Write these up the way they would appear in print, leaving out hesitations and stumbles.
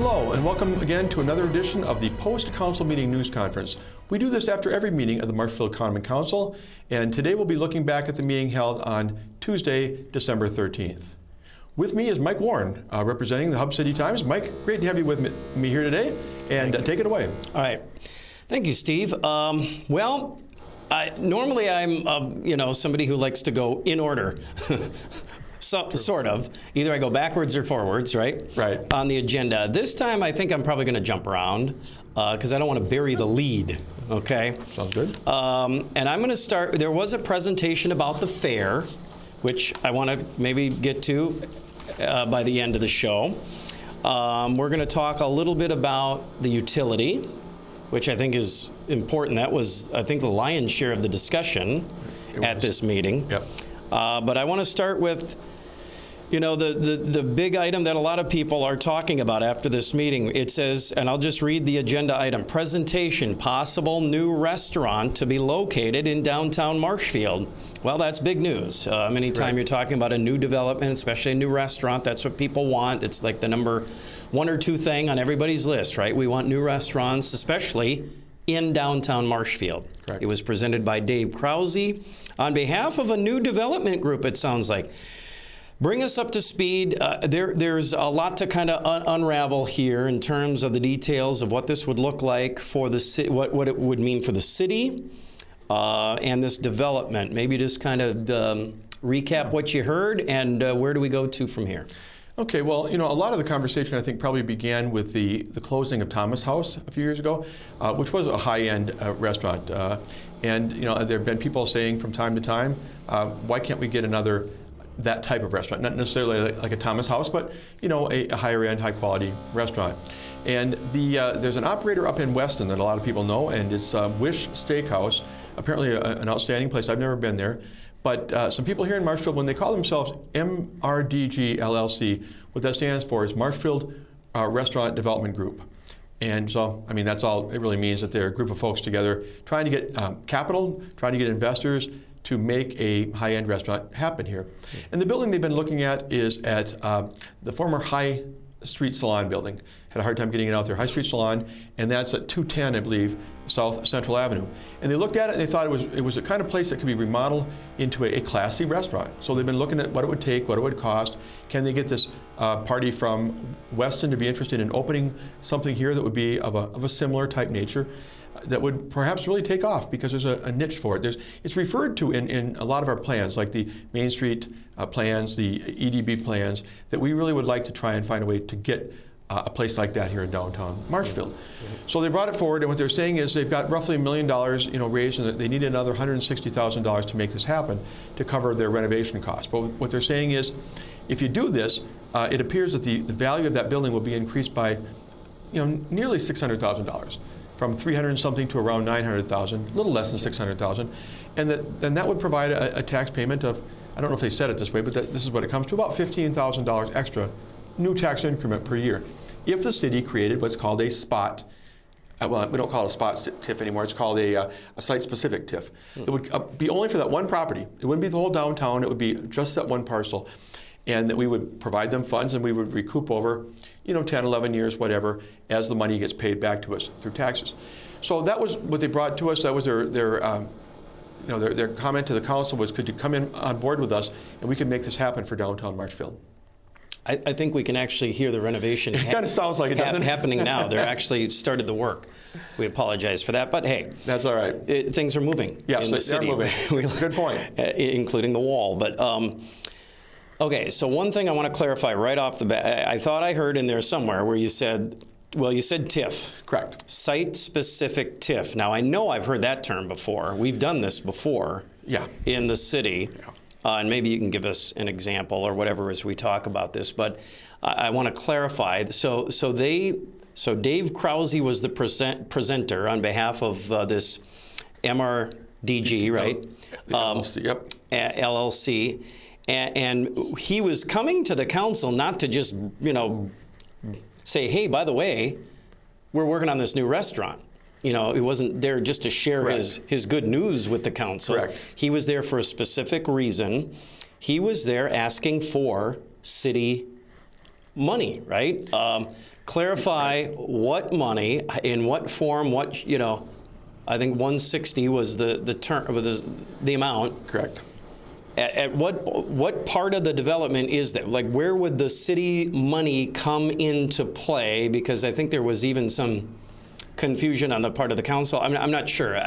Hello, and welcome again to another edition of the Post-Council Meeting News Conference. We do this after every meeting of the Marshfield Common Council, and today we'll be looking back at the meeting held on Tuesday, December 13th. With me is Mike Warren, representing the Hub City Times. Mike, great to have you with me here today, and take it away. All right. Thank you, Steve. Normally I'm, somebody who likes to go in order. Sort of. Either I go backwards or forwards, right? Right. On the agenda. This time I think I'm probably going to jump around because I don't want to bury the lead, okay? Sounds good. And I'm going to start, there was a presentation about the fair, which I want to maybe get to by the end of the show. We're going to talk a little bit about the utility, which I think is important. That was, I think, the lion's share of the discussion at this meeting. Yep. But I want to start with, the big item that a lot of people are talking about after this meeting. It says, and I'll just read the agenda item, presentation, possible new restaurant to be located in downtown Marshfield. Well, that's big news. Anytime you're talking about a new development, especially a new restaurant, that's what people want. It's like the number one or two thing on everybody's list, right? We want new restaurants, especially in downtown Marshfield. Correct. It was presented by Dave Krause on behalf of a new development group, it sounds like. Bring us up to speed. There's a lot to kind of unravel here in terms of the details of what this would look like for the city, what it would mean for the city and this development. Maybe just kind of recap what you heard and where do we go to from here? Okay, well, a lot of the conversation I think probably began with the closing of Thomas House a few years ago, which was a high-end restaurant. And there have been people saying from time to time, why can't we get that type of restaurant? Not necessarily like a Thomas House, but a higher-end, high-quality restaurant. And there's an operator up in Weston that a lot of people know, and it's Wish Steakhouse. Apparently an outstanding place. I've never been there. But some people here in Marshfield, when they call themselves MRDG LLC, what that stands for is Marshfield Restaurant Development Group. And so, that's all it really means, that they're a group of folks together trying to get capital, trying to get investors to make a high-end restaurant happen here. And the building they've been looking at is at the former High Street Salon building. Had a hard time getting it out there. High Street Salon, and that's at 210, I believe, South Central Avenue. And they looked at it and they thought it was a kind of place that could be remodeled into a classy restaurant. So they've been looking at what it would take, what it would cost. Can they get this party from Weston to be interested in opening something here that would be of a similar type nature, that would perhaps really take off because there's a niche for it. It's referred to in a lot of our plans, like the Main Street plans, the EDB plans, that we really would like to try and find a way to get a place like that here in downtown Marshfield. So they brought it forward, and what they're saying is they've got roughly $1 million, raised, and they need another $160,000 to make this happen to cover their renovation costs. But what they're saying is, if you do this, it appears that the value of that building will be increased by, nearly $600,000. From 300 and something to around 900,000, a little less than 600,000, and that would provide a tax payment of, I don't know if they said it this way, but this is what it comes to, about $15,000 extra new tax increment per year. If the city created what's called a spot, well, we don't call it a spot TIF anymore, it's called a site-specific TIF. It would be only for that one property. It wouldn't be the whole downtown, it would be just that one parcel. And that we would provide them funds and we would recoup over 10, 11 years, whatever, as the money gets paid back to us through taxes. So that was what they brought to us. That was their comment to the council was, could you come in on board with us and we can make this happen for downtown Marshfield. I think we can actually hear the renovation it kind of sounds like it, doesn't it? Happening now. They're actually started the work. We apologize for that, but hey. That's all right. Things are moving in the city. They're moving. Good point. Including the wall. But okay, so one thing I want to clarify right off the bat. I thought I heard in there somewhere where you said TIF. Correct. Site-specific TIF. Now, I know I've heard that term before. We've done this before in the city. Yeah. And maybe you can give us an example or whatever as we talk about this. But I want to clarify. So Dave Krause was the presenter on behalf of this MRDG, right? LLC, yep. LLC. And he was coming to the council not to just, say, hey, by the way, we're working on this new restaurant. He wasn't there just to share his good news with the council. Correct. He was there for a specific reason. He was there asking for city money, right? Clarify what money, in what form, what, you know, I think 160 was the term, the amount. Correct. At what part of the development is that? Like, where would the city money come into play? Because I think there was even some confusion on the part of the council. I'm not sure.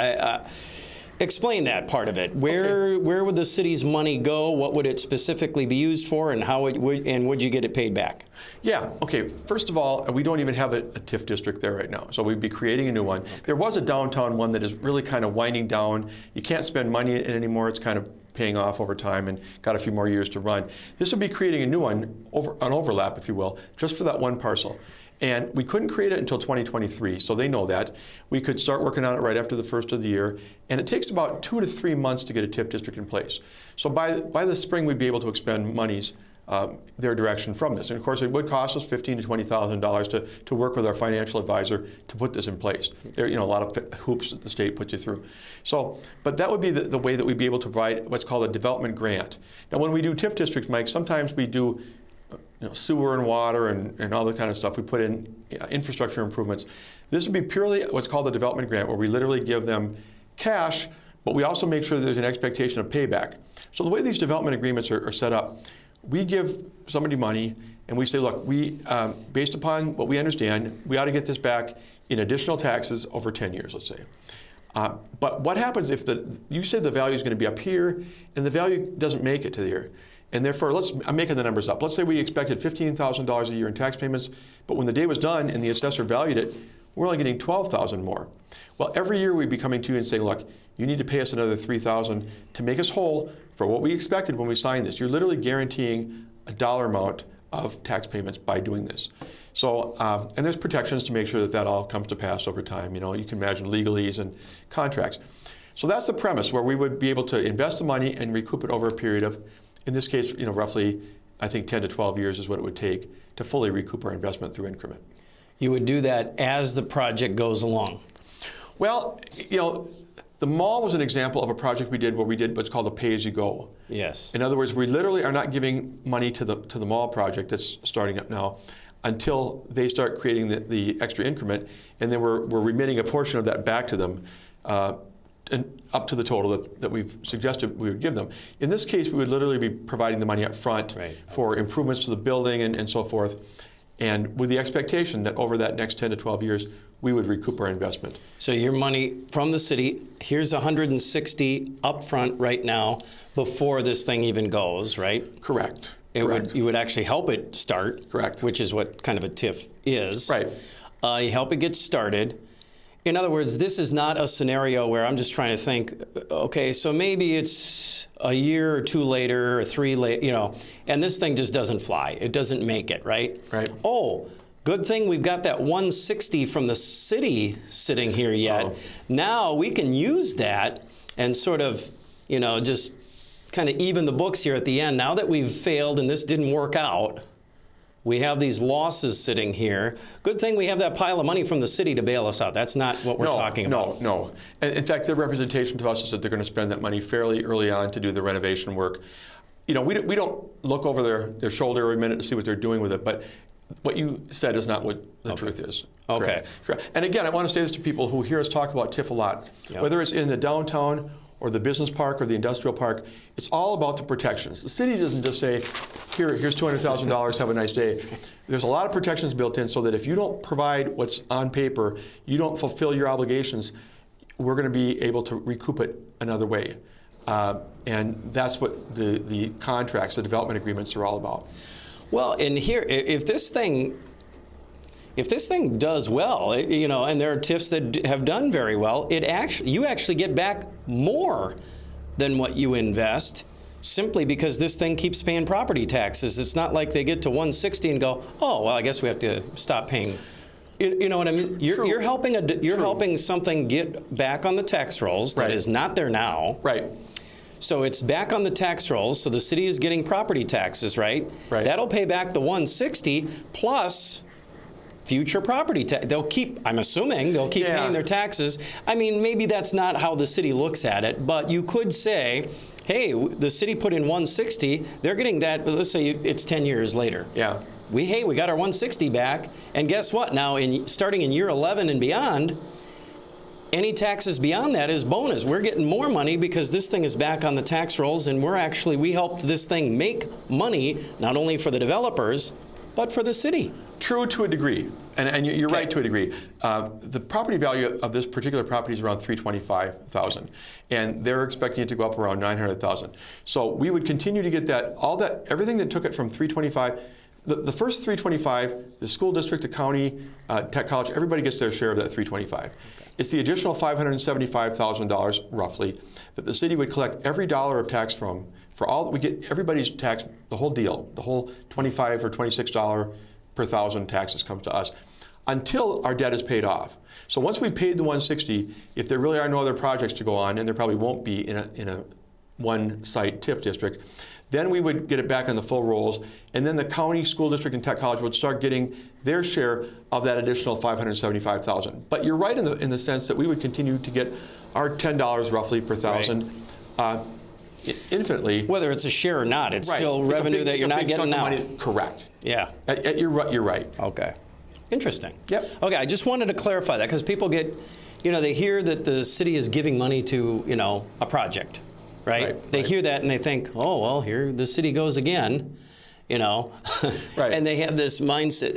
Explain that part of it. Where would the city's money go? What would it specifically be used for, and how would you get it paid back? Yeah, okay. First of all, we don't even have a TIF district there right now, so we'd be creating a new one. There was a downtown one that is really kind of winding down. You can't spend money in it anymore. It's kind of paying off over time and got a few more years to run. This would be creating a new one, an overlap, if you will, just for that one parcel. And we couldn't create it until 2023, so they know that. We could start working on it right after the first of the year, and it takes about 2 to 3 months to get a TIF district in place. So by the spring, we'd be able to expend monies their direction from this. And of course, it would cost us $15,000 to $20,000 to work with our financial advisor to put this in place. There, you know, a lot of hoops that the state puts you through. So, but that would be the way that we'd be able to provide what's called a development grant. Now, when we do TIF districts, Mike, sometimes we do sewer and water and all that kind of stuff. We put in infrastructure improvements. This would be purely what's called a development grant, where we literally give them cash, but we also make sure there's an expectation of payback. So the way these development agreements are set up, we give somebody money and we say, look, we, based upon what we understand, we ought to get this back in additional taxes over 10 years, let's say. But what happens if you say the value is going to be up here and the value doesn't make it to here? And therefore, I'm making the numbers up. Let's say we expected $15,000 a year in tax payments, but when the day was done and the assessor valued it, we're only getting $12,000 more. Well, every year we'd be coming to you and saying, look, you need to pay us another $3,000 to make us whole for what we expected when we signed this. You're literally guaranteeing a dollar amount of tax payments by doing this. So, and there's protections to make sure that all comes to pass over time. You know, you can imagine legalese and contracts. So that's the premise, where we would be able to invest the money and recoup it over a period of, in this case, you know, roughly, I think 10 to 12 years is what it would take to fully recoup our investment through increment. You would do that as the project goes along? Well, you know, the mall was an example of a project we did where we did what's called a pay-as-you-go. Yes. In other words, we literally are not giving money to the mall project that's starting up now until they start creating the extra increment, and then we're remitting a portion of that back to them. And up to the total that we've suggested we would give them. In this case, we would literally be providing the money up front for improvements to the building and so forth, and with the expectation that over that next 10 to 12 years, we would recoup our investment. So your money from the city, here's 160 up front right now before this thing even goes, right? Correct. You would actually help it start. Correct. Which is what kind of a TIF is. Right. You help it get started. In other words, this is not a scenario where I'm just trying to think, okay, so maybe it's a year or two later or 3 later, you know, and this thing just doesn't fly. It doesn't make it, right? Right. Oh, good thing we've got that 160 from the city sitting here yet. Oh. Now we can use that and sort of, you know, just kind of even the books here at the end. Now that we've failed and this didn't work out, we have these losses sitting here. Good thing we have that pile of money from the city to bail us out. That's not what we're talking about. No. In fact, their representation to us is that they're going to spend that money fairly early on to do the renovation work. You know, we don't look over their shoulder every minute to see what they're doing with it, but what you said is not what the truth is. Okay. Correct. And again, I want to say this to people who hear us talk about TIF a lot. Yep. Whether it's in the downtown or the business park or the industrial park, it's all about the protections. The city doesn't just say, here's $200,000, have a nice day. There's a lot of protections built in so that if you don't provide what's on paper, you don't fulfill your obligations, we're going to be able to recoup it another way. And that's what the contracts, the development agreements are all about. Well, and here, if this thing does well, you know, and there are TIFs that have done very well, you actually get back more than what you invest, simply because this thing keeps paying property taxes. It's not like they get to 160 and go, oh, well, I guess we have to stop paying. You know what I mean? You're helping something get back on the tax rolls that is not there now. Right. So it's back on the tax rolls, so the city is getting property taxes, right? Right. That'll pay back the 160 plus future property tax. I'm assuming they'll keep paying their taxes. I mean, maybe that's not how the city looks at it, but you could say, hey, the city put in 160, they're getting that, let's say it's 10 years later. Yeah. we got our 160 back, and guess what? Now, starting in year 11 and beyond, any taxes beyond that is bonus. We're getting more money because this thing is back on the tax rolls, and we helped this thing make money, not only for the developers, but for the city. True to a degree, and you're right to a degree. The property value of this particular property is around $325,000, and they're expecting it to go up around $900,000. So we would continue to get everything that took it from $325,000. The first $325,000, the school district, the county, Tech College, everybody gets their share of that $325,000. Okay. It's the additional $575,000 roughly that the city would collect every dollar of tax from. We get everybody's tax, the whole deal, the whole $25 or $26 per thousand taxes comes to us until our debt is paid off. So once we've paid the $160,000, if there really are no other projects to go on, and there probably won't be in a one-site TIF district, then we would get it back on the full rolls, and then the county, school district, and Tech College would start getting their share of that additional $575,000. But you're right in the sense that we would continue to get our $10 roughly per thousand. Right. Infinitely. Whether it's a share or not, it's right. Still revenue that you're not getting now. Correct. Yeah. You're right. Okay. Interesting. Yep. Okay, I just wanted to clarify that because people get, they hear that the city is giving money to, a project, right? They hear that and they think, oh, well, here the city goes again, Right. And they have this mindset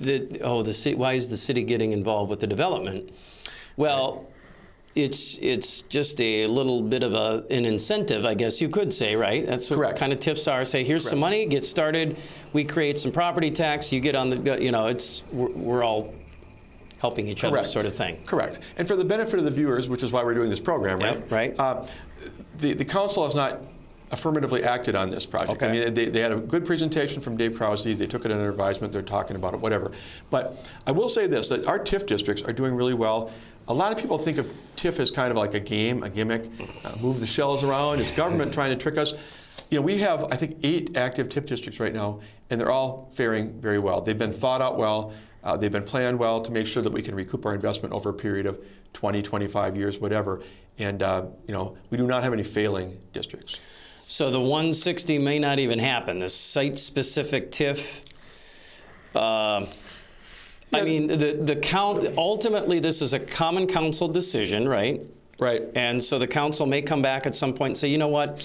that, oh, the city, why is the city getting involved with the development? Well, right. It's just a little bit of an incentive, I guess you could say, right? That's what Correct. kind of TIFs are. Say, here's some money, get started. We create some property tax. You get on the, we're all helping each other, sort of thing. Correct. And for the benefit of the viewers, which is why we're doing this program, right? Yep, right. The council has not affirmatively acted on this project. Okay. I mean, they had a good presentation from Dave Krause. They took it under advisement. They're talking about it, whatever. But I will say this, that our TIF districts are doing really well. A lot of people think of TIF as kind of like a game, a gimmick, move the shells around. It's government trying to trick us. We have, I think, 8 active TIF districts right now, and they're all faring very well. They've been thought out well. They've been planned well to make sure that we can recoup our investment over a period of 20, 25 years, whatever. And, we do not have any failing districts. So the 160 may not even happen. The site-specific TIF, I mean, the count, ultimately this is a common council decision, right? Right. And so the council may come back at some point and say, you know what,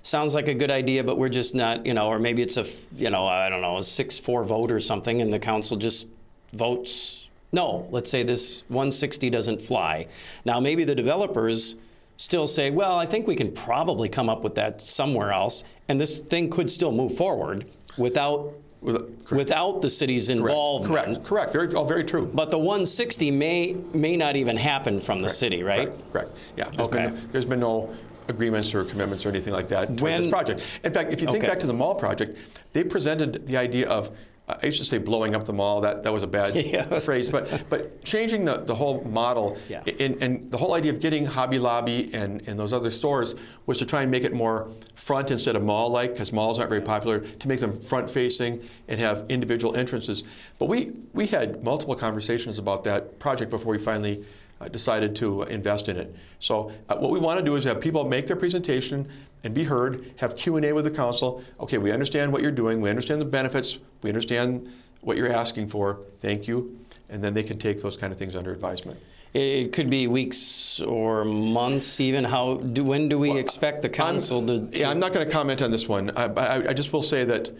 sounds like a good idea, but we're just not, or maybe it's a 6-4 vote or something, and the council just votes, no, let's say this 160 doesn't fly. Now maybe the developers still say, well, I think we can probably come up with that somewhere else, and this thing could still move forward without the city's involvement. Correct. Very true. But the 160 may not even happen from the city, right? Correct. Yeah. Okay. There's been no agreements or commitments or anything like that toward this project. In fact, if you think back to the mall project, they presented the idea of, I used to say blowing up the mall. That was a bad phrase, but changing the whole model, and the whole idea of getting Hobby Lobby and those other stores was to try and make it more front instead of mall-like, because malls aren't very popular, to make them front-facing and have individual entrances. But we had multiple conversations about that project before we finally decided to invest in it. So what we want to do is have people make their presentation and be heard, have Q&A with the council. Okay, we understand what you're doing, we understand the benefits, we understand what you're asking for, thank you, and then they can take those kind of things under advisement. It could be weeks or months even. When do we expect the council to... Yeah, I'm not going to comment on this one. I just will say that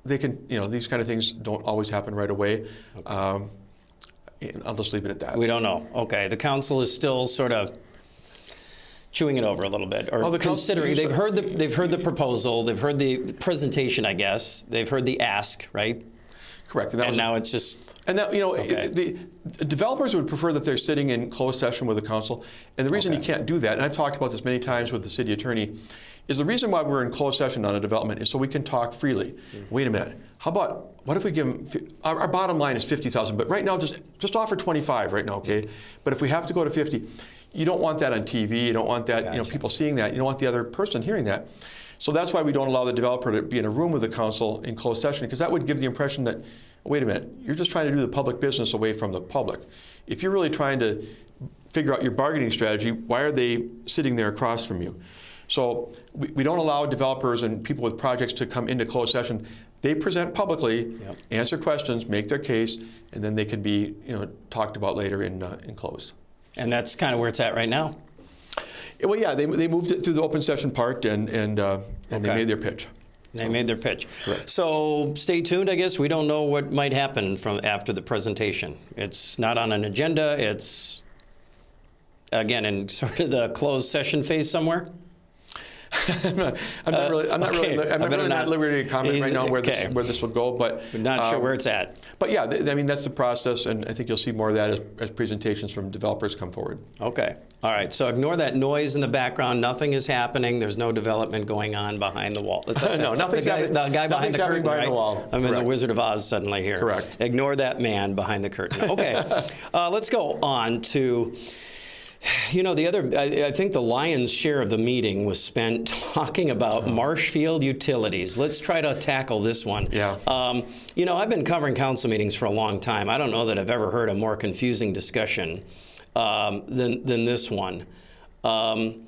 they can, these kind of things don't always happen right away. Okay. I'll just leave it at that. We don't know. Okay. The council is still sort of chewing it over a little bit, or considering. They've heard the proposal. They've heard the presentation, I guess. They've heard the ask, right? Correct. And now it's just... And that, the developers would prefer that they're sitting in closed session with the council. And the reason you can't do that, and I've talked about this many times with the city attorney, is the reason why we're in closed session on a development is so we can talk freely. Wait a minute. How about, what if we give them, our bottom line is 50,000, but right now just offer 25 right now, okay? But if we have to go to 50, you don't want that on TV. You don't want that, people seeing that. You don't want the other person hearing that. So that's why we don't allow the developer to be in a room with the council in closed session, because that would give the impression that, wait a minute, you're just trying to do the public business away from the public. If you're really trying to figure out your bargaining strategy, why are they sitting there across from you? So we don't allow developers and people with projects to come into closed session. They present publicly, answer questions, make their case, and then they can be talked about later in closed. And that's kind of where it's at right now. Well, yeah, they moved it to the open session part, and they made their pitch. They made their pitch. Correct. So stay tuned, I guess. We don't know what might happen from after the presentation. It's not on an agenda. It's, again, in sort of the closed session phase somewhere. I'm not really at liberty to comment right now where this will go, but we're not sure where it's at. But yeah, I mean, that's the process, and I think you'll see more of that as presentations from developers come forward. Okay. All right. So ignore that noise in the background. Nothing is happening. There's no development going on behind the wall. No, nothing's happening. The guy behind the curtain, behind right? the wall. I'm in the Wizard of Oz suddenly here. Correct. Ignore that man behind the curtain. Okay. Let's go on to... I think the lion's share of the meeting was spent talking about Marshfield Utilities. Let's try to tackle this one. Yeah. I've been covering council meetings for a long time. I don't know that I've ever heard a more confusing discussion than this one. I'm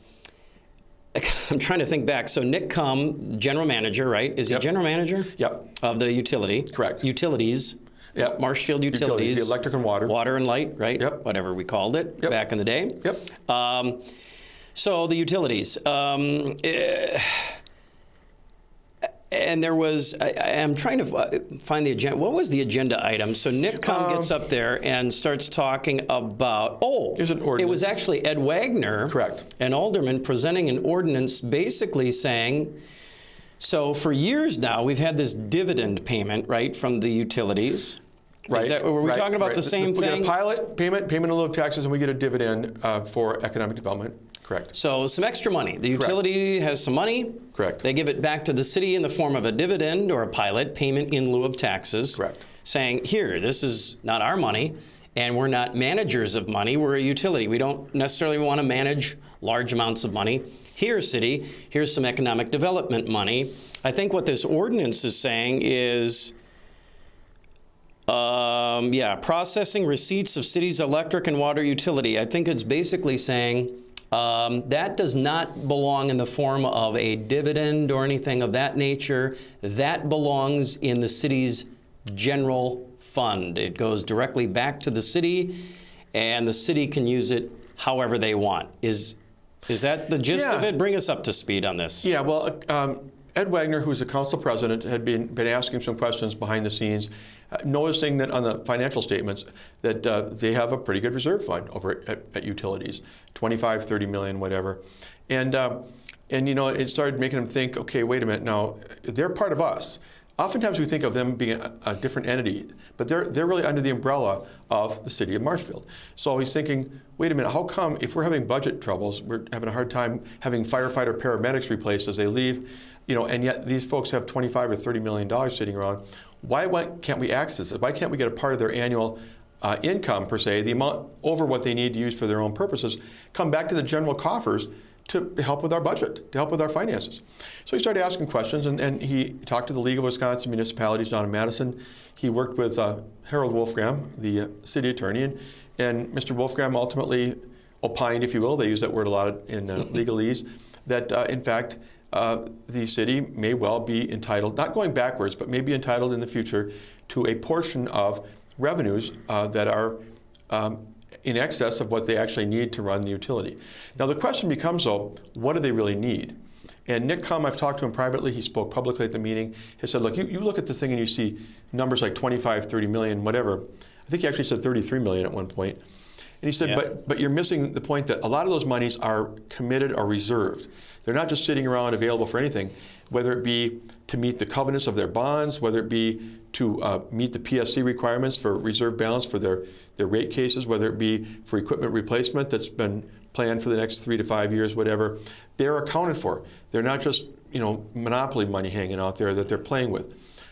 trying to think back. So Nick Cum, general manager, right? Is he general manager? Yep. Of the utility. Correct. Utilities. Yep. Marshfield Utilities. The electric and water. Water and light, right? Yep. Whatever we called it back in the day. Yep. So the utilities. And there was, I'm trying to find the agenda. What was the agenda item? So Nick Cum gets up there and starts talking about, There's an ordinance. It was actually Ed Wagner. Correct. An alderman presenting an ordinance basically saying, so for years now, we've had this dividend payment, right, from the utilities. Right. Were we talking about the same thing? We get a pilot payment in lieu of taxes, and we get a dividend for economic development. Correct. So some extra money. The utility has some money. Correct. They give it back to the city in the form of a dividend or a pilot payment in lieu of taxes. Correct. Saying, here, this is not our money, and we're not managers of money. We're a utility. We don't necessarily want to manage large amounts of money. Here, city, here's some economic development money. I think what this ordinance is saying is, processing receipts of city's electric and water utility. I think it's basically saying that does not belong in the form of a dividend or anything of that nature. That belongs in the city's general fund. It goes directly back to the city, and the city can use it however they want. Is that the gist of it? Bring us up to speed on this. Yeah, well, Ed Wagner, who's the council president, had been asking some questions behind the scenes, noticing that on the financial statements that they have a pretty good reserve fund over at utilities, 25, 30 million, whatever. And it started making him think, okay, wait a minute, now, they're part of us. Oftentimes we think of them being a different entity, but they're really under the umbrella of the city of Marshfield. So he's thinking, wait a minute, how come if we're having budget troubles, we're having a hard time having firefighter paramedics replaced as they leave, and yet these folks have $25 or $30 million sitting around. Why can't we access it? Why can't we get a part of their annual income, per se, the amount over what they need to use for their own purposes, come back to the general coffers to help with our budget, to help with our finances? So he started asking questions, and he talked to the League of Wisconsin Municipalities down in Madison. He worked with Harold Wolfgram, the city attorney, and Mr. Wolfgram ultimately opined, if you will, they use that word a lot in legalese, that in fact the city may well be entitled, not going backwards, but may be entitled in the future to a portion of revenues that are in excess of what they actually need to run the utility. Now the question becomes, though, what do they really need? And Nick Cum, I've talked to him privately, he spoke publicly at the meeting, he said, look, you look at the thing and you see numbers like 25, 30 million, whatever. I think he actually said 33 million at one point. And he said, but you're missing the point that a lot of those monies are committed or reserved. They're not just sitting around available for anything, whether it be to meet the covenants of their bonds, whether it be to meet the PSC requirements for reserve balance for their rate cases, whether it be for equipment replacement that's been planned for the next 3 to 5 years, whatever. They're accounted for. They're not just monopoly money hanging out there that they're playing with.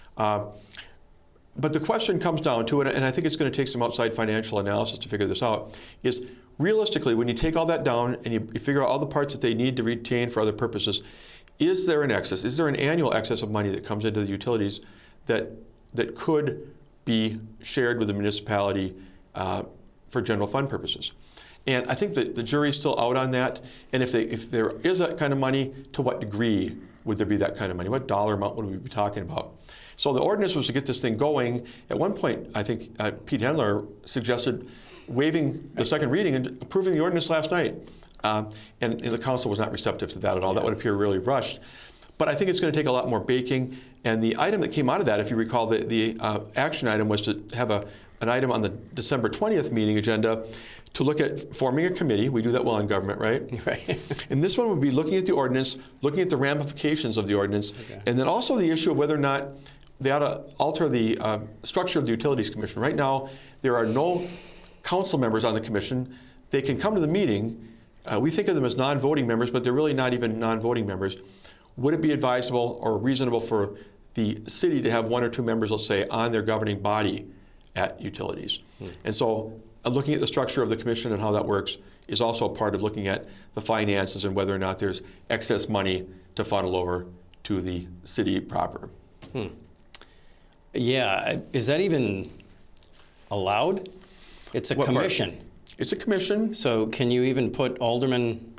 But the question comes down to it, and I think it's going to take some outside financial analysis to figure this out, is realistically, when you take all that down and you figure out all the parts that they need to retain for other purposes, is there an excess? Is there an annual excess of money that comes into the utilities that could be shared with the municipality for general fund purposes? And I think that the jury's still out on that. And if there is that kind of money, to what degree would there be that kind of money? What dollar amount would we be talking about? So the ordinance was to get this thing going. At one point, I think Pete Hendler suggested waiving the second reading and approving the ordinance last night. And the council was not receptive to that at all. That would appear really rushed. But I think it's going to take a lot more baking. And the item that came out of that, if you recall, the action item was to have an item on the December 20th meeting agenda to look at forming a committee. We do that well in government, right? Right. And this one would be looking at the ordinance, looking at the ramifications of the ordinance, and then also the issue of whether or not they ought to alter the structure of the Utilities Commission. Right now, there are no council members on the commission. They can come to the meeting. We think of them as non-voting members, but they're really not even non-voting members. Would it be advisable or reasonable for the city to have one or two members, let's say, on their governing body at utilities? And so looking at the structure of the commission and how that works is also a part of looking at the finances and whether or not there's excess money to funnel over to the city proper. Yeah, is that even allowed? It's a commission. It's a commission. So can you even put aldermen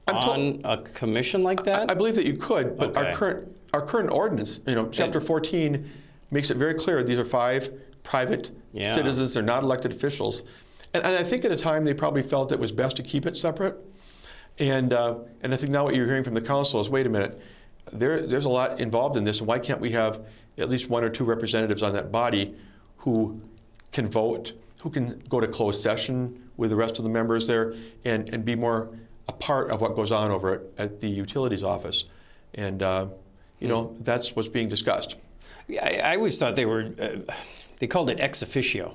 on a commission like that? I believe that you could, but Okay. our current ordinance, Chapter 14 makes it very clear these are 5 private citizens. They're not elected officials. And I think at a time they probably felt it was best to keep it separate. And I think now what you're hearing from the council is, wait a minute, there's a lot involved in this, and why can't we have at least 1 or 2 representatives on that body who can vote, who can go to closed session with the rest of the members there and be more a part of what goes on over at the utilities office. And, that's what's being discussed. Yeah, I always thought they called it ex officio.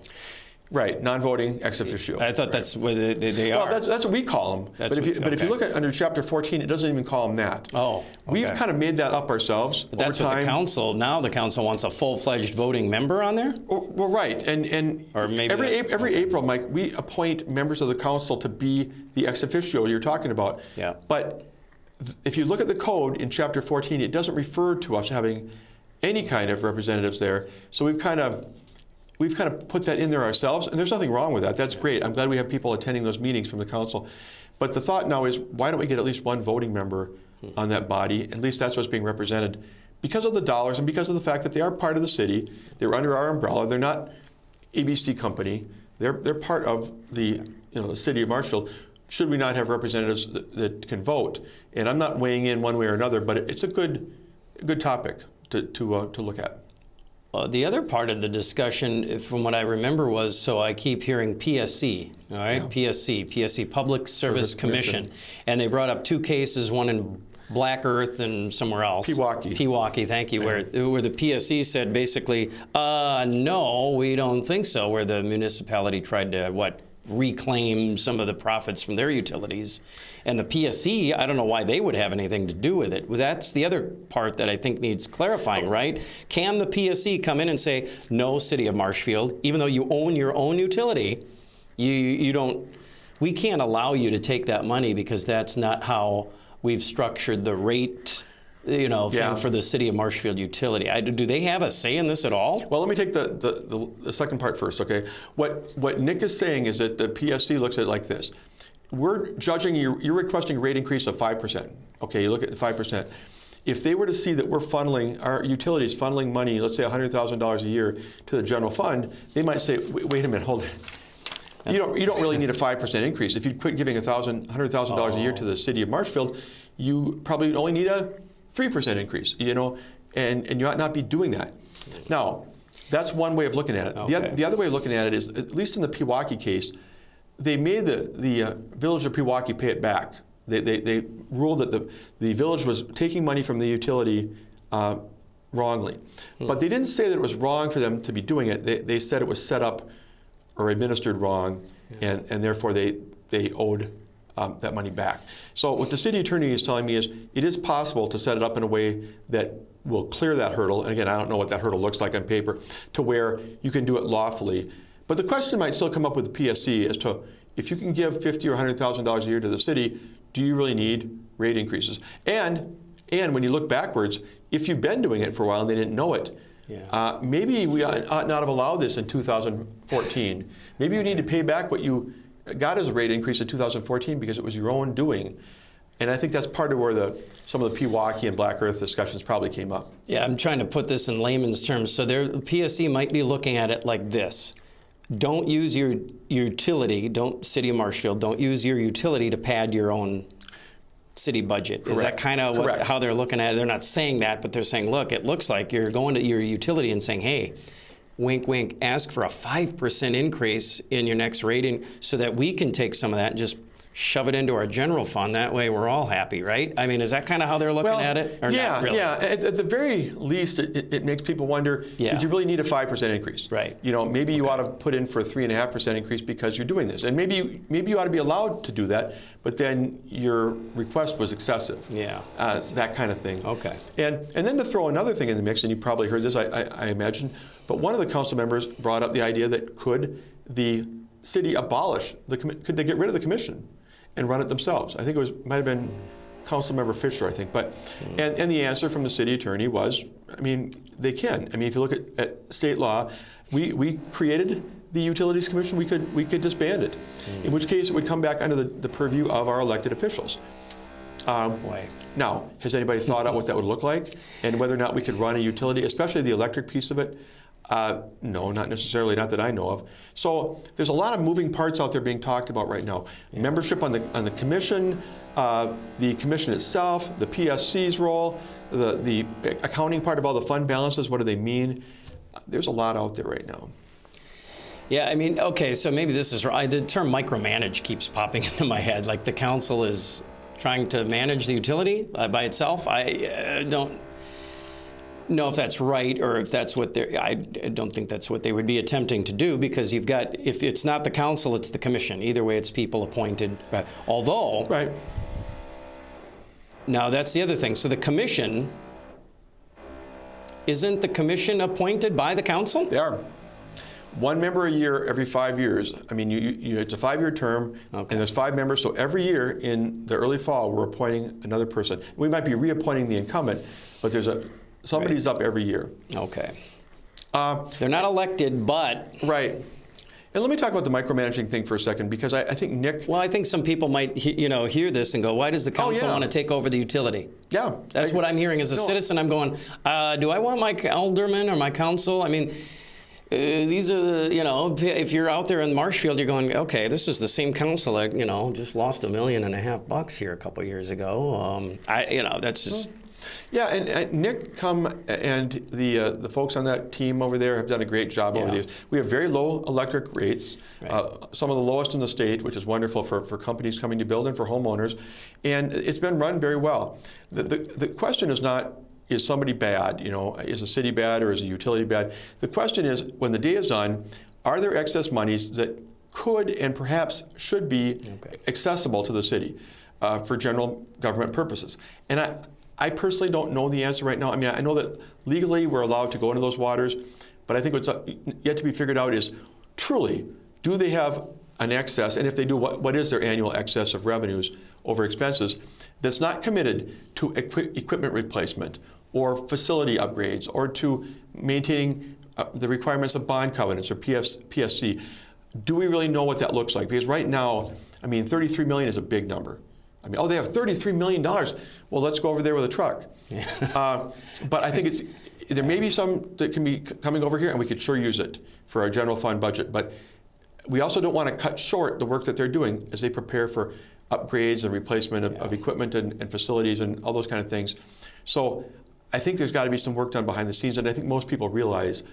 Right, non-voting ex officio. I thought that's what they are. Well, that's what we call them. But if you look at under Chapter 14, it doesn't even call them that. Oh, okay. We've kind of made that up ourselves. But that's over what time. Now the council wants a full-fledged voting member on there? Well, right. And or maybe every April, Mike, we appoint members of the council to be the ex officio you're talking about. Yeah. But if you look at the code in Chapter 14, it doesn't refer to us having any kind of representatives there. So we've kind of put that in there ourselves, and there's nothing wrong with that. That's great. I'm glad we have people attending those meetings from the council. But the thought now is, why don't we get at least 1 voting member on that body? At least that's what's being represented. Because of the dollars and because of the fact that they are part of the city, they're under our umbrella, they're not ABC company, they're part of the city of Marshfield. Should we not have representatives that can vote? And I'm not weighing in one way or another, but it's a good topic to look at. The other part of the discussion, from what I remember, was, so I keep hearing PSC, all right? Yeah. PSC, Public Service Commission. And they brought up 2 cases, one in Black Earth and somewhere else. Pewaukee, thank you, where the PSC said basically, no, we don't think so, where the municipality tried to, reclaim some of the profits from their utilities. And the PSC, I don't know why they would have anything to do with it. Well, that's the other part that I think needs clarifying, right? Can the PSC come in and say, no, City of Marshfield, even though you own your own utility, we can't allow you to take that money because that's not how we've structured the rate thing for the City of Marshfield utility. Do they have a say in this at all? Well, let me take the second part first, okay? What Nick is saying is that the PSC looks at it like this. We're judging, you're requesting a rate increase of 5%. Okay, you look at 5%. If they were to see that we're funneling, our utilities funneling money, let's say $100,000 a year to the general fund, they might say, wait a minute, hold it. You don't really need a 5% increase. If you quit giving $100,000 a year to the City of Marshfield, you probably only need a 3% increase, and you ought not be doing that. Now, that's one way of looking at it. Okay. The other way of looking at it is, at least in the Pewaukee case, they made the village of Pewaukee pay it back. They ruled that the village was taking money from the utility wrongly. But they didn't say that it was wrong for them to be doing it. They said it was set up or administered wrong, and therefore they owed that money back. So what the city attorney is telling me is it is possible to set it up in a way that will clear that hurdle. And again, I don't know what that hurdle looks like on paper, to where you can do it lawfully. But the question might still come up with the PSC as to, if you can give $50,000 or $100,000 a year to the city, do you really need rate increases? And when you look backwards, if you've been doing it for a while and they didn't know it, maybe we ought not have allowed this in 2014. Maybe you need to pay back what you got us a rate increase in 2014 because it was your own doing. And I think that's part of where some of the Pewaukee and Black Earth discussions probably came up. Yeah, I'm trying to put this in layman's terms. So PSC might be looking at it like this. Don't use your utility, City of Marshfield, don't use your utility to pad your own city budget. Correct. Is that kind of how they're looking at it? They're not saying that, but they're saying, look, it looks like you're going to your utility and saying, hey, wink, wink, ask for a 5% increase in your next rating so that we can take some of that and just shove it into our general fund. That way we're all happy, right? I mean, is that kind of how they're looking at it? Or yeah, not really? yeah. At the very least, it makes people wonder, did you really need a 5% increase? Right. You know, maybe you ought to put in for a 3.5% increase because you're doing this. And maybe you ought to be allowed to do that, but then your request was excessive. Yeah. That kind of thing. Okay. And then to throw another thing in the mix, and you probably heard this, I imagine, but one of the council members brought up the idea that could the city abolish, could they get rid of the commission and run it themselves? I think might have been Councilmember Fisher, I think. But and the answer from the city attorney was, I mean, they can. I mean, if you look at state law, we created the Utilities Commission. We could disband it, in which case it would come back under the purview of our elected officials. Now, has anybody thought out what that would look like and whether or not we could run a utility, especially the electric piece of it? No, not necessarily, not that I know of. So there's a lot of moving parts out there being talked about right now. Yeah. Membership on the commission, the commission itself, the PSC's role, the accounting part of all the fund balances, what do they mean? There's a lot out there right now. Yeah, I mean, okay, so maybe this is right. The term micromanage keeps popping into my head, like the council is trying to manage the utility by itself. I don't know if that's right or if that's what I don't think that's what they would be attempting to do, because you've got, if it's not the council, it's the commission. Either way, it's people appointed. Although, right. Now that's the other thing. So the commission, isn't the commission appointed by the council? They are. One member a year every 5 years. I mean, it's a 5-year term, and there's 5 members. So every year in the early fall, we're appointing another person. We might be reappointing the incumbent, but somebody's up every year. Okay. They're not elected, but... Right. And let me talk about the micromanaging thing for a second, because I think Nick... Well, I think some people might hear this and go, why does the council want to take over the utility? Yeah. That's what I'm hearing as a citizen. I'm going, do I want my alderman or my council? I mean... these are the, if you're out there in Marshfield, you're going, okay, this is the same council that, just lost $1.5 million here a couple of years ago. That's just... Yeah, and Nick and the folks on that team over there have done a great job over the years. We have very low electric rates, some of the lowest in the state, which is wonderful for companies coming to build and for homeowners. And it's been run very well. The question is not, is somebody bad? Is a city bad or is a utility bad? The question is, when the day is done, are there excess monies that could and perhaps should be accessible to the city for general government purposes? And I personally don't know the answer right now. I mean, I know that legally we're allowed to go into those waters, but I think what's yet to be figured out is, truly, do they have an excess? And if they do, what is their annual excess of revenues over expenses that's not committed to equipment replacement or facility upgrades or to maintaining the requirements of bond covenants or PSC? Do we really know what that looks like? Because right now, I mean, $33 million is a big number. I mean, they have $33 million. Well, let's go over there with a truck. But I think there may be some that can be coming over here, and we could sure use it for our general fund budget. But we also don't want to cut short the work that they're doing as they prepare for upgrades and replacement of equipment and facilities and all those kind of things. So I think there's got to be some work done behind the scenes, and I think most people realize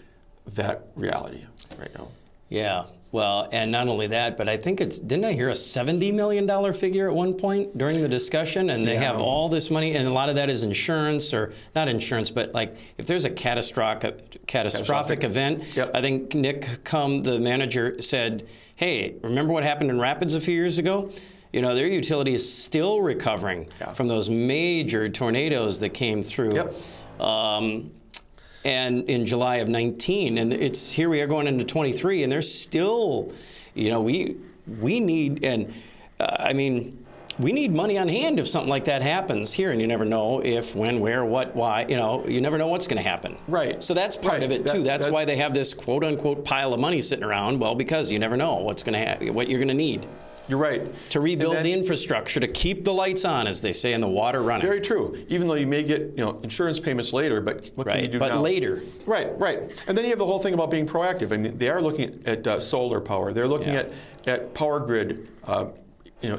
that reality right now. Yeah. Well, and not only that, but I think didn't I hear a $70 million figure at one point during the discussion? And they have all this money, and a lot of that is insurance, or not insurance, but like if there's a catastrophic event, I think Nick the manager, said, hey, remember what happened in Rapids a few years ago? Their utility is still recovering from those major tornadoes that came through. And in July of 19, and here we are going into 23, and there's still, we need, and I mean, we need money on hand if something like that happens here, and you never know if, when, where, what, why. You never know what's going to happen. Right. So that's part of it too. That's why they have this quote unquote pile of money sitting around. Well, because you never know what you're going to need. You're right. To rebuild the infrastructure, to keep the lights on, as they say, and the water running. Very true. Even though you may get insurance payments later, but what can you do now? But later. Right. And then you have the whole thing about being proactive. I mean, they are looking at solar power. They're looking at power grid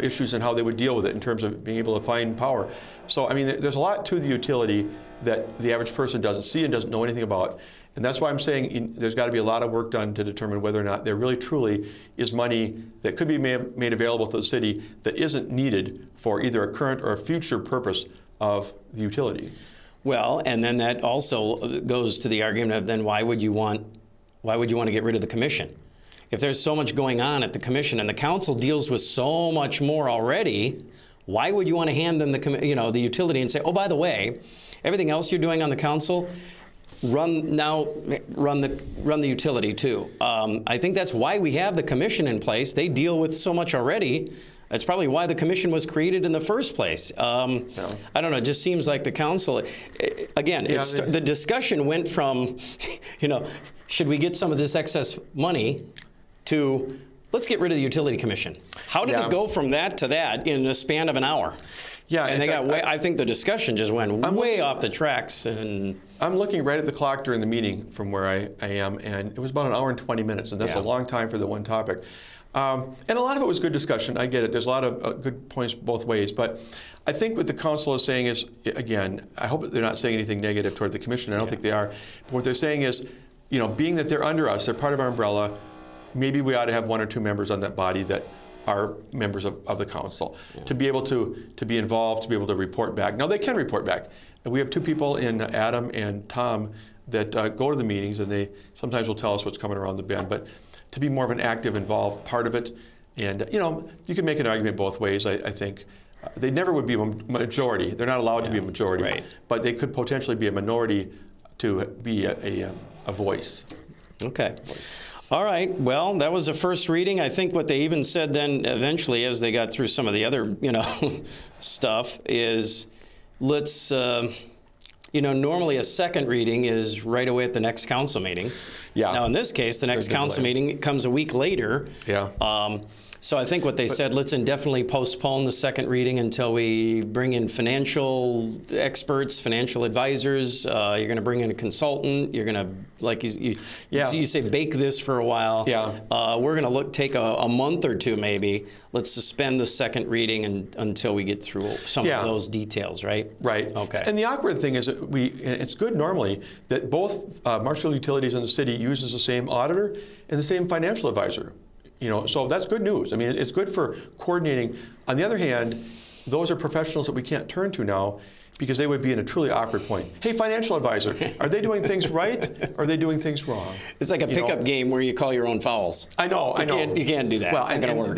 issues and how they would deal with it in terms of being able to find power. So, I mean, there's a lot to the utility that the average person doesn't see and doesn't know anything about. And that's why I'm saying there's got to be a lot of work done to determine whether or not there really truly is money that could be made available to the city that isn't needed for either a current or a future purpose of the utility. Well, and then that also goes to the argument of then why would you want to get rid of the commission? If there's so much going on at the commission and the council deals with so much more already, why would you want to hand them the utility and say, oh, by the way, everything else you're doing on the council, run the utility too. I think that's why we have the commission in place. They deal with so much already. That's probably why the commission was created in the first place. I don't know. It just seems like the council, again, the discussion went from, should we get some of this excess money to let's get rid of the utility commission. How did it go from that to that in the span of an hour? Yeah, and I think the discussion just went way off the tracks. And I'm looking right at the clock during the meeting from where I am, and it was about an hour and 20 minutes, and that's a long time for the one topic. And a lot of it was good discussion. I get it. There's a lot of good points both ways. But I think what the council is saying is, again, I hope they're not saying anything negative toward the commission. I don't think they are. But what they're saying is, being that they're under us, they're part of our umbrella, maybe we ought to have one or two members on that body that are members of the council to be able to be involved, to be able to report back. Now, they can report back. And we have two people in Adam and Tom that go to the meetings, and they sometimes will tell us what's coming around the bend. But to be more of an active, involved part of it, and you can make an argument both ways. I think they never would be a majority. They're not allowed to be a majority, but they could potentially be a minority to be a voice. Okay. All right. Well, that was the first reading. I think what they even said then eventually as they got through some of the other, stuff is let's, normally a second reading is right away at the next council meeting. Yeah. Now, in this case, the next council meeting comes a week later. Yeah. So I think what they said, let's indefinitely postpone the second reading until we bring in financial experts, financial advisors. You're going to bring in a consultant. You're going to, like you say, bake this for a while. Yeah. We're going to take a month or two maybe. Let's suspend the second reading until we get through some of those details, right? Right. Okay. And the awkward thing is that it's good normally that both Marshfield Utilities and the city uses the same auditor and the same financial advisor. So that's good news. I mean, it's good for coordinating. On the other hand, those are professionals that we can't turn to now because they would be in a truly awkward point. Hey, financial advisor, are they doing things right or are they doing things wrong? It's like a pickup game where you call your own fouls. I know. You can't do that. Well, it's not going to work.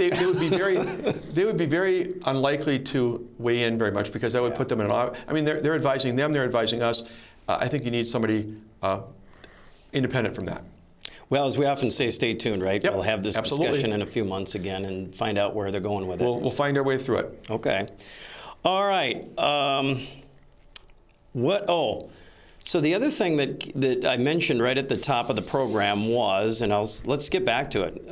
They would be very unlikely to weigh in very much because that would put them in an. I mean, they're advising them. They're advising us. I think you need somebody independent from that. Well, as we often say, stay tuned, right? Yep, we'll have this discussion in a few months again and find out where they're going with it. We'll find our way through it. Okay. All right. So the other thing that I mentioned right at the top of the program was, and let's get back to it.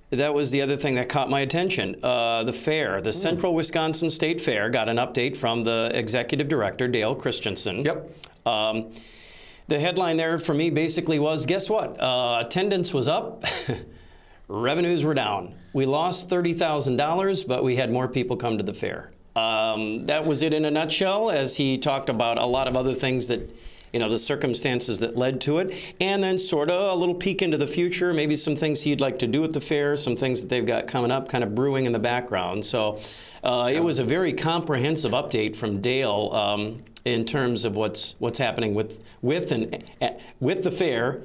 That was the other thing that caught my attention. The fair, the Central Wisconsin State Fair, got an update from the executive director, Dale Christensen. Yep. The headline there for me basically was, guess what? Attendance was up, revenues were down. We lost $30,000, but we had more people come to the fair. That was it in a nutshell, as he talked about a lot of other things that, the circumstances that led to it, and then sort of a little peek into the future, maybe some things he'd like to do at the fair, some things that they've got coming up, kind of brewing in the background. So it was a very comprehensive update from Dale in terms of what's happening with the fair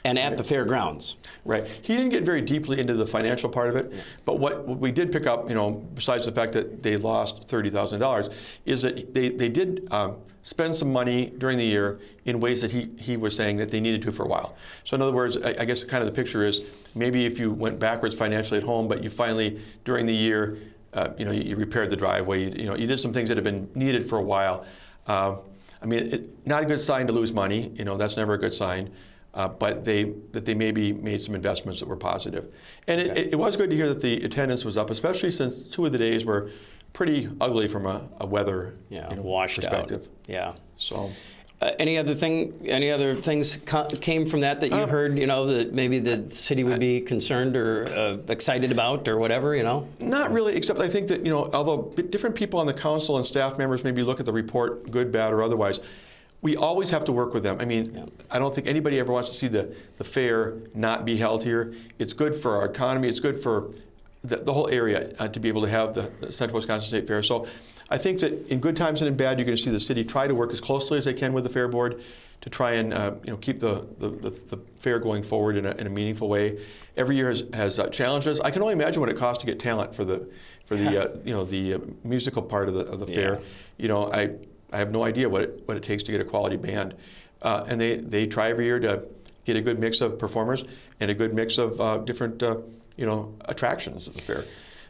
and at the fairgrounds. Right. He didn't get very deeply into the financial part of it, but what we did pick up, besides the fact that they lost $30,000, is that they did spend some money during the year in ways that he was saying that they needed to for a while. So in other words, I guess kind of the picture is maybe if you went backwards financially at home, but you finally, during the year, you repaired the driveway. You did some things that have been needed for a while. I mean, not a good sign to lose money. That's never a good sign. But that they maybe made some investments that were positive. And it was good to hear that the attendance was up, especially since 2 of the days were pretty ugly from a weather washed perspective. out. Yeah. So. Any other things came from that you heard, that maybe the city would be concerned or excited about or whatever, Not really, except I think that, although different people on the council and staff members maybe look at the report, good, bad, or otherwise, we always have to work with them. I mean, I don't think anybody ever wants to see the fair not be held here. It's good for our economy. It's good for the whole area to be able to have the Central Wisconsin State Fair. So I think that in good times and in bad, you're going to see the city try to work as closely as they can with the Fair Board to try and keep the fair going forward in a meaningful way. Every year has challenges. I can only imagine what it costs to get talent for the musical part of the fair. I have no idea what it takes to get a quality band, and they try every year to get a good mix of performers and a good mix of different attractions at the fair.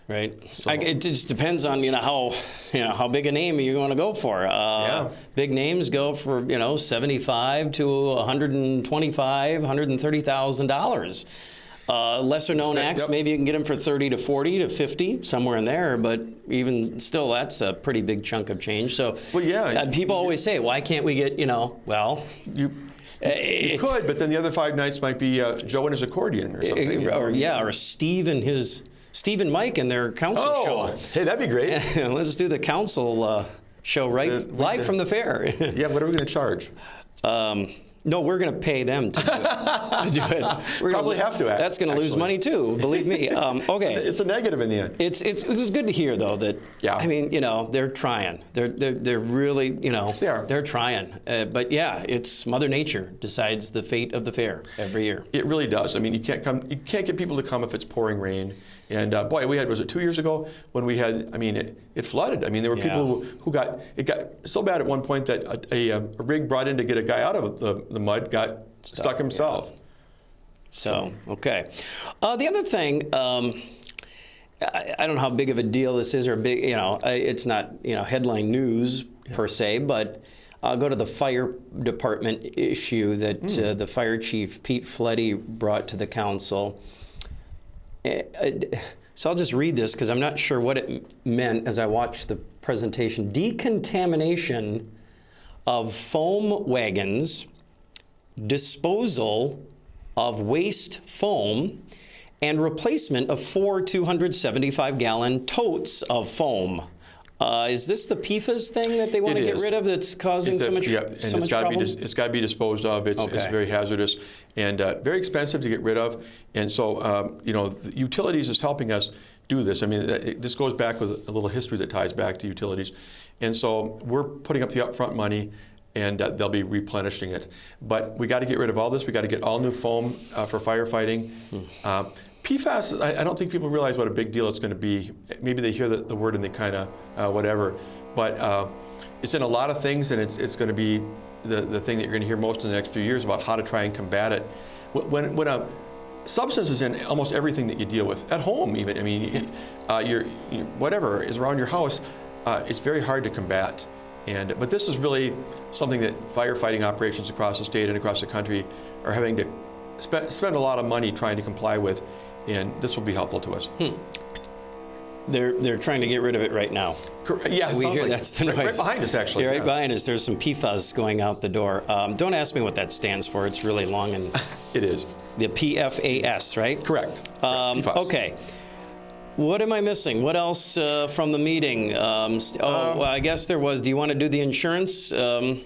Right. So, it just depends on how big a name you want to go for. Big names go for $75,000 to $125,000, $130,000. Lesser known acts, maybe you can get them for $30,000 to $40,000 to $50,000, somewhere in there. But even still, that's a pretty big chunk of change. So, people always say, why can't we get You could, but then the other 5 nights might be Joe and his accordion or something. Or Steve and Mike and their council show. Hey, that'd be great. Let's do the council show live from the fair. Yeah, what are we going to charge? No, we're going to pay them to do it. We're Probably have to. That's going to lose money too, believe me. Okay. It's a negative in the end. It's good to hear though that. Yeah. I mean, they're trying. They're really they're trying. But it's Mother Nature decides the fate of the fair every year. It really does. I mean, you can't get people to come if it's pouring rain. And was it 2 years ago when we had? I mean, it flooded. I mean, there were people who got so bad at one point that a rig brought in to get a guy out of the mud got stuck himself. Yeah. So okay. The other thing, I don't know how big of a deal this is, or big. It's not headline news per se, but I'll go to the fire department issue that the fire chief Pete Fleddy brought to the council. So I'll just read this because I'm not sure what it meant as I watched the presentation. Decontamination of foam wagons, disposal of waste foam, and replacement of 4 275-gallon totes of foam. Is this the PFAS thing that they want to get rid of that's causing so much problems? It's got to be disposed of. It's very hazardous and very expensive to get rid of. And so, the utilities is helping us do this. I mean, this goes back with a little history that ties back to utilities. And so we're putting up the upfront money, and they'll be replenishing it. But we got to get rid of all this. We got to get all new foam for firefighting. PFAS, I don't think people realize what a big deal it's going to be. Maybe they hear the word and they kind of whatever. But it's in a lot of things, and it's going to be the thing that you're going to hear most in the next few years about how to try and combat it. When a substance is in almost everything that you deal with, at home even, I mean, whatever is around your house, it's very hard to combat. But this is really something that firefighting operations across the state and across the country are having to spend a lot of money trying to comply with. And this will be helpful to us. They're trying to get rid of it right now. Yeah, we hear that's the noise. Right behind us, actually. Yeah, right behind us. There's some PFAS going out the door. Don't ask me what that stands for. It's really long and. It is. The PFAS, right? Correct. Okay. What am I missing? What else from the meeting? I guess there was. Do you want to do the insurance? Thing.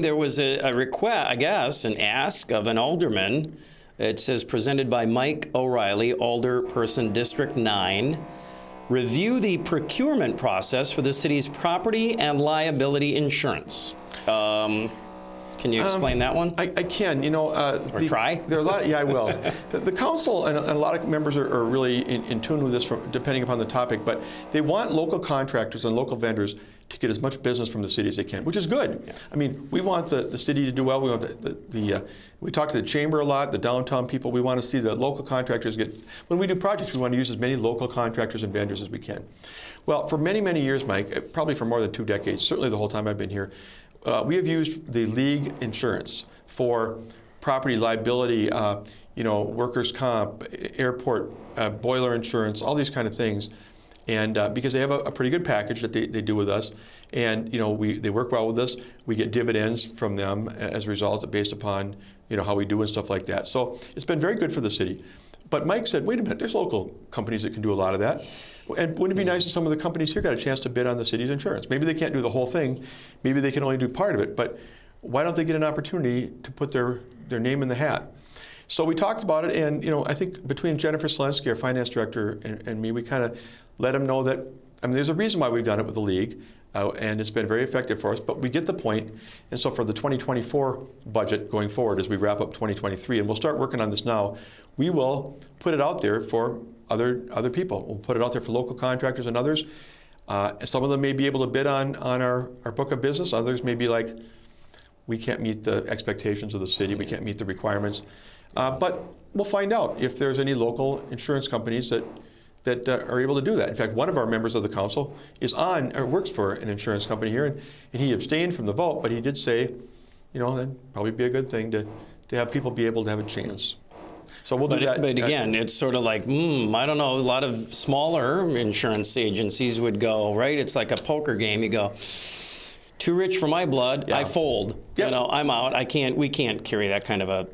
There was a request, I guess, an ask of an alderman. It says presented by Mike O'Reilly, Alderperson District 9. Review the procurement process for the city's property and liability insurance. Can you explain that one? I can. Or try? There are a lot. Yeah, I will. The council and a lot of members are really in tune with this, depending upon the topic. But they want local contractors and local vendors to get as much business from the city as they can, which is good. I mean, we want the city to do well. We want we talk to the chamber a lot, the downtown people. We want to see the local contractors get, when we do projects, we want to use as many local contractors and vendors as we can. Well, for many, many years, Mike, probably for more than 2 decades, certainly the whole time I've been here, we have used the league insurance for property liability, workers' comp, airport, boiler insurance, all these kind of things. And because they have a pretty good package that they do with us, and they work well with us, we get dividends from them as a result, based upon how we do and stuff like that. So it's been very good for the city. But Mike said, wait a minute, there's local companies that can do a lot of that. And wouldn't it be nice if some of the companies here got a chance to bid on the city's insurance? Maybe they can't do the whole thing, maybe they can only do part of it, but why don't they get an opportunity to put their name in the hat? So we talked about it, and I think between Jennifer Selensky, our finance director, and me, we kind of let them know that, there's a reason why we've done it with the league, and it's been very effective for us, but we get the point. And so for the 2024 budget going forward, as we wrap up 2023, and we'll start working on this now, we will put it out there for other people. We'll put it out there for local contractors and others. Some of them may be able to bid on our book of business. Others may be like, we can't meet the expectations of the city, we can't meet the requirements. But we'll find out if there's any local insurance companies that are able to do that. In fact, one of our members of the council works for an insurance company here, and he abstained from the vote, but he did say, that'd probably be a good thing to have people be able to have a chance. So we'll do that. But again, it's sort of like, I don't know, a lot of smaller insurance agencies would go, right? It's like a poker game. You go, too rich for my blood, I fold. Yep. I'm out. We can't carry that kind of a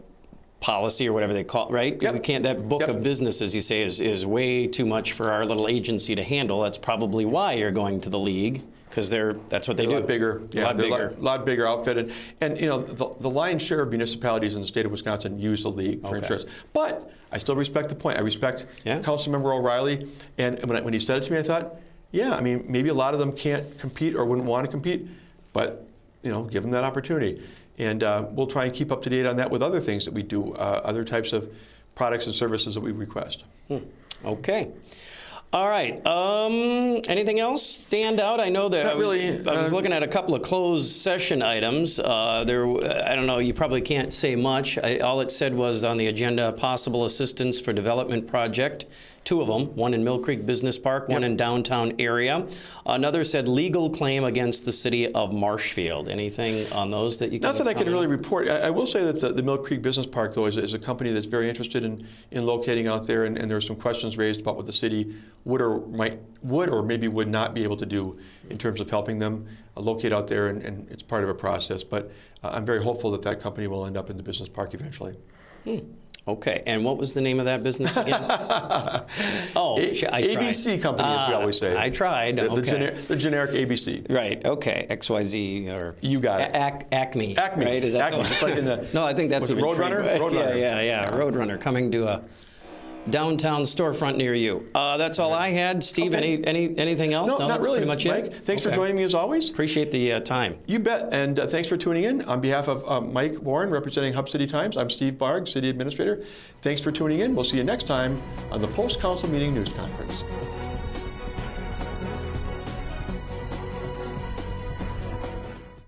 policy or whatever they call it, right? Yep. We can't. That book of business, as you say, is way too much for our little agency to handle. That's probably why you're going to the league, because that's what they do. A lot bigger, a lot bigger outfit, and the lion's share of municipalities in the state of Wisconsin use the league for insurance. But I still respect the point. I respect Councilmember O'Reilly, and when he said it to me, I thought, maybe a lot of them can't compete or wouldn't want to compete, but give them that opportunity. And we'll try and keep up to date on that with other things that we do, other types of products and services that we request. Okay. All right. Anything else stand out? I know that Not really. I was looking at a couple of closed session items. I don't know, you probably can't say much. All it said was on the agenda, possible assistance for development project. 2 of them, one in Mill Creek Business Park, one in downtown area. Another said legal claim against the city of Marshfield. Anything on those that you can Nothing I can comment really on? report. I will say that the Mill Creek Business Park, though, is a company that's very interested in locating out there, and there were some questions raised about what the city would or maybe would not be able to do in terms of helping them locate out there, and it's part of a process. But I'm very hopeful that company will end up in the business park eventually. Okay, and what was the name of that business again? ABC Company, as we always say. I tried. The generic ABC. Right. Okay. XYZ or you got it. Acme. Acme. Right? Is that Acme. Just like in the, no, I think that's a Roadrunner. Roadrunner. Yeah. Roadrunner coming to a downtown storefront near you. That's all I had. Steve, Okay. anything else? No, not that's really. Pretty much Mike, it. thanks for joining me as always. Appreciate the time. You bet, and thanks for tuning in. On behalf of Mike Warren, representing Hub City Times, I'm Steve Barg, City Administrator. Thanks for tuning in. We'll see you next time on the Post-Council Meeting News Conference.